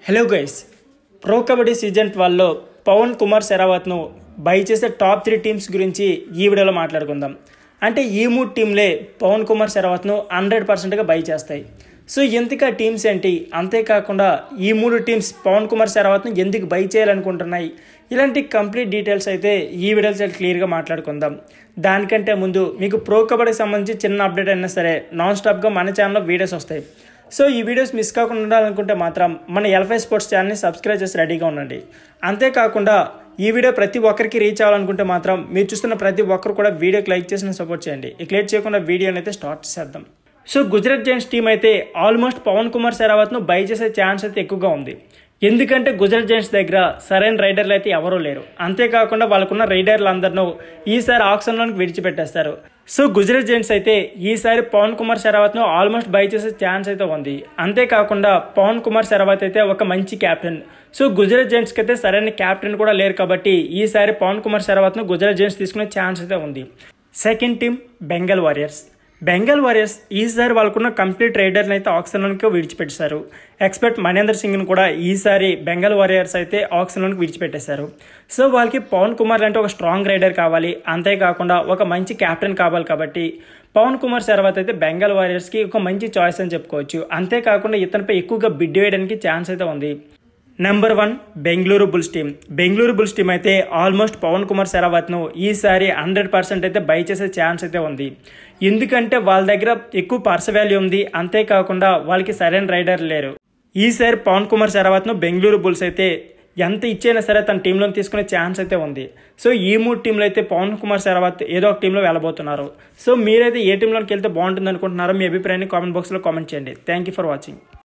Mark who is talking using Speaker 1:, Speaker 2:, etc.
Speaker 1: Hello guys, pro kabaddi season 12లో పవన్ కుమార్ సెరావత్ను buy చేసే టాప్ 3 టీమ్స్ గురించి ఈ వీడియోలో మాట్లాడుకుందాం. అంటే ఈ 3 టీంలే పవన్ కుమార్ సెరావత్ను 100%గా బై చేస్తాయి. సో ఎందుకు ఆ టీమ్స్ ఏంటి, అంతేకాకుండా ఈ 3 టీమ్స్ పవన్ కుమార్ సెరావత్ను ఎందుకు బై చేయాలనుకుంటున్నాయి, ఇలాంటి కంప్లీట్ డీటెయిల్స్ అయితే ఈ వీడియోలో చాలా క్లియర్గా మాట్లాడుకుందాం. దానికంటే ముందు మీకు ప్రో కబడ్డీకి సంబంధించి చిన్న అప్డేట్ అయినా సరే నాన్ స్టాప్గా మన ఛానల్లో వీడియోస్ వస్తాయి. సో ఈ వీడియోస్ మిస్ కాకుండా ఉండాలనుకుంటే మాత్రం మన ఎల్ఫై స్పోర్ట్స్ ఛానల్ని సబ్స్క్రైబ్ చేసి రెడీగా ఉండండి. అంతేకాకుండా ఈ వీడియో ప్రతి ఒక్కరికి రీచ్ అవ్వాలనుకుంటే మాత్రం మీరు చూస్తున్న ప్రతి ఒక్కరు కూడా వీడియోకి లైక్ చేసి సపోర్ట్ చేయండి. ఇక లేట్ చేయకుండా వీడియోని అయితే స్టార్ట్ చేద్దాం. సో గుజరాత్ జైంట్స్ టీం అయితే ఆల్మోస్ట్ పవన్ కుమార్ సెరావత్ను బై చేసే ఛాన్స్ అయితే ఎక్కువగా ఉంది. ఎందుకంటే గుజరాత్ జైంట్స్ దగ్గర సరైన రైడర్లు అయితే ఎవరూ లేరు. అంతేకాకుండా వాళ్ళకున్న రైడర్లు అందరినూ ఈసారి ఆక్షన్లోకి విడిచిపెట్టేస్తారు. సో గుజరాత్ జైంట్స్ అయితే ఈసారి పవన్ కుమార్ సెరావత్ను ఆల్మోస్ట్ బై చేసే ఛాన్స్ అయితే ఉంది. అంతేకాకుండా పవన్ కుమార్ సెరావత్ అయితే ఒక మంచి క్యాప్టెన్. సో గుజరాత్ జైంట్స్కి అయితే సరైన క్యాప్టెన్ కూడా లేరు కాబట్టి ఈసారి పవన్ కుమార్ సెరావత్ను గుజరాత్ జైంట్స్ తీసుకునే ఛాన్స్ అయితే ఉంది. Second team Bengal warriors. Bengal warriors ఈసారి వాళ్ళకున్న కంప్లీట్ రైడర్ని అయితే ఆక్షన్లోకి విడిచిపెట్టేశారు. ఎక్స్పర్ట్ మహేందర్ సింగ్ను కూడా ఈసారి బెంగాల్ వారియర్స్ అయితే ఆక్షన్లోకి విడిచిపెట్టేశారు. సో వాళ్ళకి పవన్ కుమార్ లాంటి ఒక స్ట్రాంగ్ రైడర్ కావాలి, అంతేకాకుండా ఒక మంచి క్యాప్టెన్ కావాలి. కాబట్టి పవన్ కుమార్ సెరావత్ అయితే బెంగాల్ వారియర్స్కి ఒక మంచి చాయిస్ అని చెప్పుకోవచ్చు. అంతేకాకుండా ఇతనిపై ఎక్కువగా బిడ్ వేయడానికి ఛాన్స్ అయితే ఉంది. Number 1 Bengaluru bulls team. Bengaluru bulls team అయితే ఆల్మోస్ట్ పవన్ కుమార్ సెరావత్ను ఈసారి 100% అయితే బై చేసే ఛాన్స్ అయితే ఉంది. ఎందుకంటే వాళ్ళ దగ్గర ఎక్కువ పర్స్ వాల్యూ ఉంది, అంతేకాకుండా వాళ్ళకి సరైన రైడర్ లేరు. ఈసారి పవన్ కుమార్ సెరావత్ను బెంగళూరు బుల్స్ అయితే ఎంత ఇచ్చైనా సరే తన టీంలో తీసుకునే ఛాన్స్ అయితే ఉంది. సో ఈ 3 టీంలు అయితే పవన్ కుమార్ సెరావత్ ఏదో ఒక టీంలో వెళ్ళబోతున్నారు. సో మీరైతే ఏ టీంలోకి వెళ్తే బాగుంటుంది అనుకుంటున్నారో మీ అభిప్రాయాన్ని కామెంట్ బాక్స్లో కామెంట్ చేయండి. Thank you for watching.